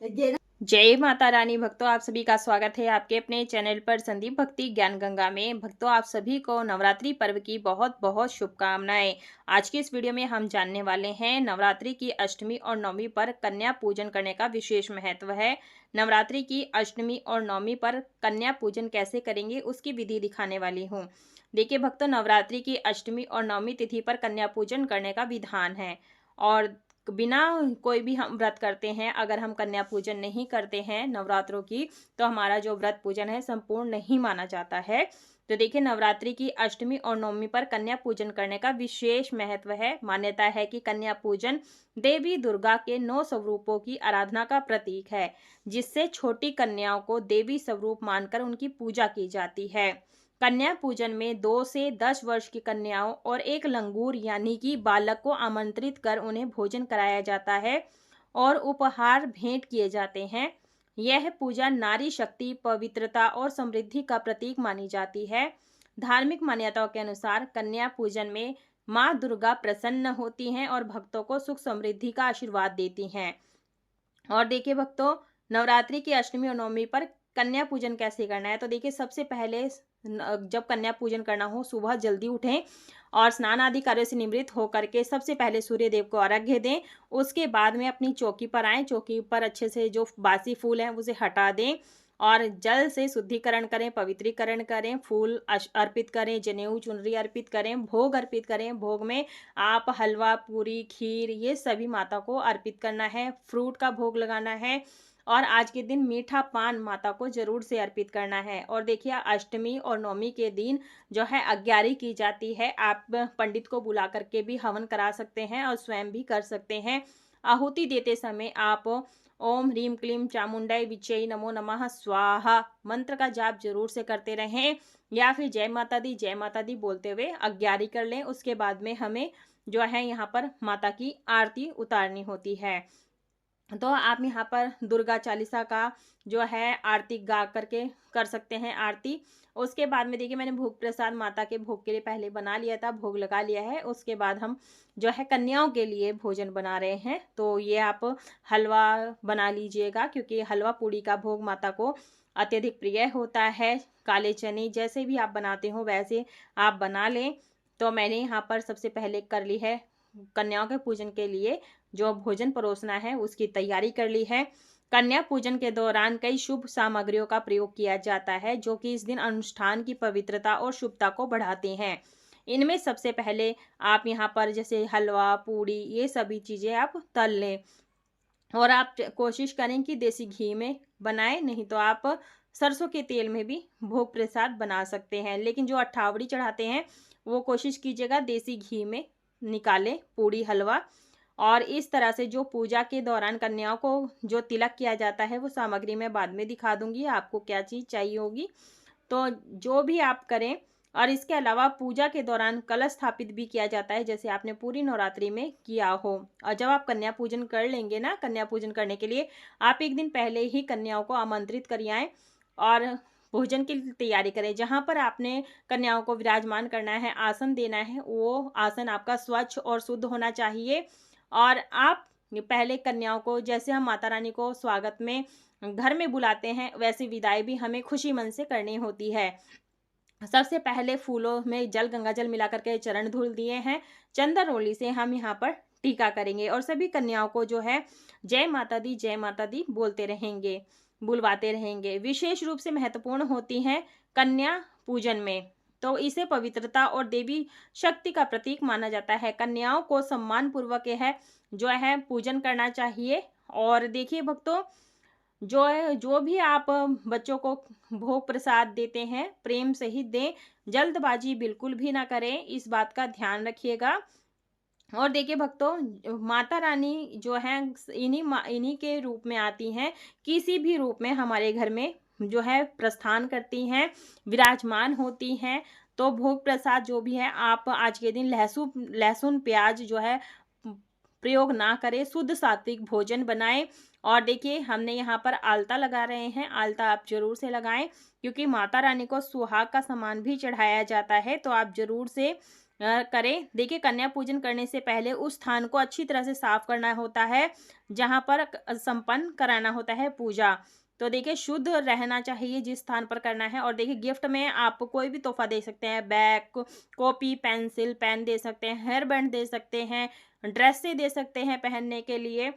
जय माता रानी। भक्तों, आप सभी का स्वागत है आपके अपने चैनल पर संदीप भक्ति ज्ञान गंगा में। भक्तों, आप सभी को नवरात्रि पर्व की बहुत बहुत शुभकामनाएं। आज की इस वीडियो में हम जानने वाले हैं नवरात्रि की अष्टमी और नवमी पर कन्या पूजन करने का विशेष महत्व है। नवरात्रि की अष्टमी और नवमी पर कन्या पूजन कैसे करेंगे उसकी विधि दिखाने वाली हूँ। देखिए भक्तों, नवरात्रि की अष्टमी और नवमी तिथि पर कन्या पूजन करने का विधान है। और बिना कोई भी हम व्रत करते हैं, अगर हम कन्या पूजन नहीं करते हैं नवरात्रों की, तो हमारा जो व्रत पूजन है संपूर्ण नहीं माना जाता है। तो देखिए, नवरात्रि की अष्टमी और नवमी पर कन्या पूजन करने का विशेष महत्व है। मान्यता है कि कन्या पूजन देवी दुर्गा के 9 स्वरूपों की आराधना का प्रतीक है, जिससे छोटी कन्याओं को देवी स्वरूप मानकर उनकी पूजा की जाती है। कन्या पूजन में 2 से 10 वर्ष की कन्याओं और एक लंगूर यानी कि बालक को आमंत्रित कर उन्हें भोजन कराया जाता है और उपहार भेंट किए जाते हैं। यह पूजा नारी शक्ति, पवित्रता और समृद्धि का प्रतीक मानी जाती है। धार्मिक मान्यताओं के अनुसार कन्या पूजन में माँ दुर्गा प्रसन्न होती हैं और भक्तों को सुख समृद्धि का आशीर्वाद देती हैं। और देखिए भक्तों, नवरात्रि की अष्टमी और नवमी पर कन्या पूजन कैसे करना है। तो देखिए, सबसे पहले जब कन्या पूजन करना हो, सुबह जल्दी उठें और स्नान आदि कार्यों से निवृत्त होकर के सबसे पहले सूर्य देव को अर्घ्य दें। उसके बाद में अपनी चौकी पर आएँ। चौकी पर अच्छे से जो बासी फूल हैं उसे हटा दें और जल से शुद्धिकरण करें, पवित्रीकरण करें, फूल अर्पित करें, जनेऊ चुनरी अर्पित करें, भोग अर्पित करें। भोग में आप हलवा, पूरी, खीर ये सभी माता को अर्पित करना है। फ्रूट का भोग लगाना है और आज के दिन मीठा पान माता को जरूर से अर्पित करना है। और देखिए, अष्टमी और नवमी के दिन जो है अग्यारी की जाती है। आप पंडित को बुला करके भी हवन करा सकते हैं और स्वयं भी कर सकते हैं। आहुति देते समय आप ओम ह्रीम क्लीम चामुंडाई विचय नमो नमः स्वाहा मंत्र का जाप जरूर से करते रहें, या फिर जय माता दी बोलते हुए अग्यारी कर लें। उसके बाद में हमें जो है यहाँ पर माता की आरती उतारनी होती है। तो आप यहाँ पर दुर्गा चालीसा का जो है आरती गा करके कर सकते हैं आरती। उसके बाद में देखिए, मैंने भोग प्रसाद माता के भोग के लिए पहले बना लिया था, भोग लगा लिया है। उसके बाद हम जो है कन्याओं के लिए भोजन बना रहे हैं। तो ये आप हलवा बना लीजिएगा, क्योंकि हलवा पूड़ी का भोग माता को अत्यधिक प्रिय होता है। काले चने जैसे भी आप बनाते हो वैसे आप बना लें। तो मैंने यहाँ पर सबसे पहले कर ली है कन्याओं के पूजन के लिए जो भोजन परोसना है उसकी तैयारी कर ली है। कन्या पूजन के दौरान कई शुभ सामग्रियों का प्रयोग किया जाता है, जो कि इस दिन अनुष्ठान की पवित्रता और शुभता को बढ़ाते हैं। इनमें सबसे पहले आप यहाँ पर जैसे हलवा, पूड़ी ये सभी चीज़ें आप तल लें और आप कोशिश करें कि देसी घी में बनाएं, नहीं तो आप सरसों के तेल में भी भोग प्रसाद बना सकते हैं। लेकिन जो अट्ठावड़ी चढ़ाते हैं वो कोशिश कीजिएगा देसी घी में निकालें पूड़ी हलवा। और इस तरह से जो पूजा के दौरान कन्याओं को जो तिलक किया जाता है वो सामग्री मैं बाद में दिखा दूंगी आपको क्या चीज़ चाहिए होगी। तो जो भी आप करें। और इसके अलावा पूजा के दौरान कलश स्थापित भी किया जाता है, जैसे आपने पूरी नवरात्रि में किया हो। और जब आप कन्या पूजन कर लेंगे ना, कन्या पूजन करने के लिए आप एक दिन पहले ही कन्याओं को आमंत्रित कर आएँ और भोजन की तैयारी करें। जहाँ पर आपने कन्याओं को विराजमान करना है, आसन देना है, वो आसन आपका स्वच्छ और शुद्ध होना चाहिए। और आप पहले कन्याओं को, जैसे हम माता रानी को स्वागत में घर में बुलाते हैं, वैसी विदाई भी हमें खुशी मन से करनी होती है। सबसे पहले फूलों में जल, गंगा जल मिला करके चरण धुल दिए हैं। चंदन रोली से हम यहाँ पर टीका करेंगे और सभी कन्याओं को जो है जय माता दी बोलते रहेंगे, बुलवाते रहेंगे। विशेष रूप से महत्वपूर्ण होती हैं कन्या पूजन में, तो इसे पवित्रता और देवी शक्ति का प्रतीक माना जाता है। कन्याओं को सम्मान पूर्वक है जो है पूजन करना चाहिए। और देखिए भक्तों, जो है जो भी आप बच्चों को भोग प्रसाद देते हैं प्रेम से ही दें, जल्दबाजी बिल्कुल भी ना करें, इस बात का ध्यान रखिएगा। और देखिए भक्तों, माता रानी जो है इन्हीं के रूप में आती हैं, किसी भी रूप में हमारे घर में जो है प्रस्थान करती हैं, विराजमान होती हैं। तो भोग प्रसाद जो भी है आप आज के दिन लहसुन लहसुन प्याज जो है प्रयोग ना करें, शुद्ध सात्विक भोजन बनाएं। और देखिए, हमने यहाँ पर आलता लगा रहे हैं, आलता आप जरूर से लगाएं, क्योंकि माता रानी को सुहाग का सामान भी चढ़ाया जाता है। तो आप जरूर से करें। देखिए, कन्या पूजन करने से पहले उस स्थान को अच्छी तरह से साफ करना होता है जहाँ पर संपन्न कराना होता है पूजा। तो देखिए, शुद्ध रहना चाहिए जिस स्थान पर करना है। और देखिए, गिफ्ट में आप कोई भी तोहफा दे सकते हैं, बैग, कॉपी, पेंसिल, पेन दे सकते हैं, हेयर बैंड दे सकते हैं, ड्रेसें दे सकते हैं पहनने के लिए,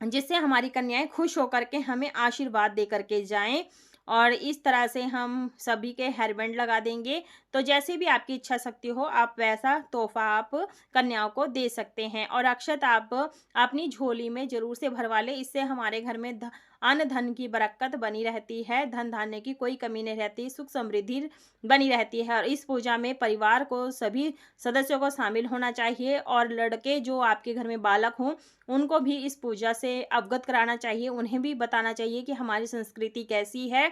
जिससे हमारी कन्याएँ खुश होकर के हमें आशीर्वाद दे कर के जाएँ। और इस तरह से हम सभी के हेयर बैंड लगा देंगे। तो जैसे भी आपकी इच्छा शक्ति हो, आप वैसा तोहफ़ा आप कन्याओं को दे सकते हैं। और अक्षत आप अपनी झोली में ज़रूर से भरवा लें, इससे हमारे घर में अन्न धन की बरकत बनी रहती है, धन-धान्य की कोई कमी नहीं रहती, सुख समृद्धि बनी रहती है। और इस पूजा में परिवार को सभी सदस्यों को शामिल होना चाहिए। और लड़के जो आपके घर में बालक हों, उनको भी इस पूजा से अवगत कराना चाहिए, उन्हें भी बताना चाहिए कि हमारी संस्कृति कैसी है।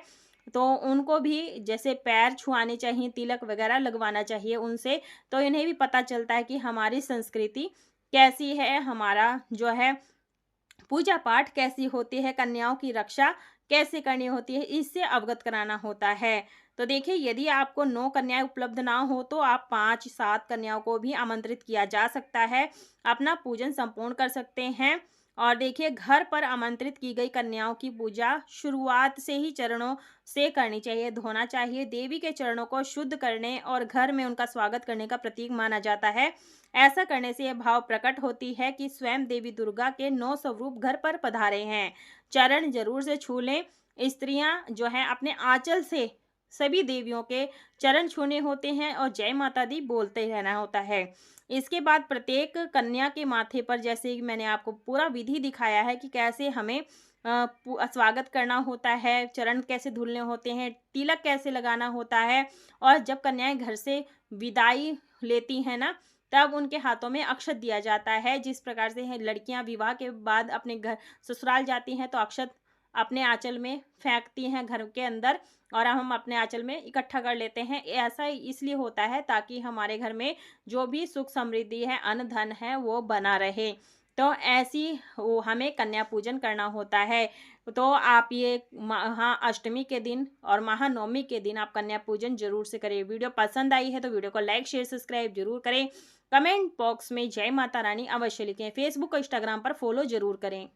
तो उनको भी जैसे पैर छुआने चाहिए, तिलक वगैरह लगवाना चाहिए उनसे, तो इन्हें भी पता चलता है कि हमारी संस्कृति कैसी है, हमारा जो है पूजा पाठ कैसी होती है, कन्याओं की रक्षा कैसे करनी होती है, इससे अवगत कराना होता है। तो देखिए, यदि आपको 9 कन्याएँ उपलब्ध ना हो तो आप 5-7 कन्याओं को भी आमंत्रित किया जा सकता है, अपना पूजन संपूर्ण कर सकते हैं। और देखिए, घर पर आमंत्रित की गई कन्याओं की पूजा शुरुआत से ही चरणों से करनी चाहिए, धोना चाहिए। देवी के चरणों को शुद्ध करने और घर में उनका स्वागत करने का प्रतीक माना जाता है। ऐसा करने से यह भाव प्रकट होती है कि स्वयं देवी दुर्गा के 9 स्वरूप घर पर पधारे हैं। चरण जरूर से छू लें। स्त्रियां जो है अपने आंचल से सभी देवियों के चरण छूने होते हैं और जय माता दी बोलते रहना होता है। इसके बाद प्रत्येक कन्या के माथे पर, जैसे कि मैंने आपको पूरा विधि दिखाया है कि कैसे हमें स्वागत करना होता है, चरण कैसे धुलने होते हैं, तिलक कैसे लगाना होता है। और जब कन्याएं घर से विदाई लेती हैं ना, तब उनके हाथों में अक्षत दिया जाता है। जिस प्रकार से है लड़कियां विवाह के बाद अपने घर ससुराल जाती हैं तो अक्षत अपने आंचल में फेंकती हैं घर के अंदर, और हम अपने आंचल में इकट्ठा कर लेते हैं। ऐसा इसलिए होता है ताकि हमारे घर में जो भी सुख समृद्धि है, अन्न धन है, वो बना रहे। तो ऐसी वो हमें कन्या पूजन करना होता है। तो आप ये महाअष्टमी के दिन और महानवमी के दिन आप कन्या पूजन जरूर से करें। वीडियो पसंद आई है तो वीडियो को लाइक, शेयर, सब्सक्राइब जरूर करें। कमेंट बॉक्स में जय माता रानी अवश्य लिखें। फेसबुक और इंस्टाग्राम पर फॉलो जरूर करें।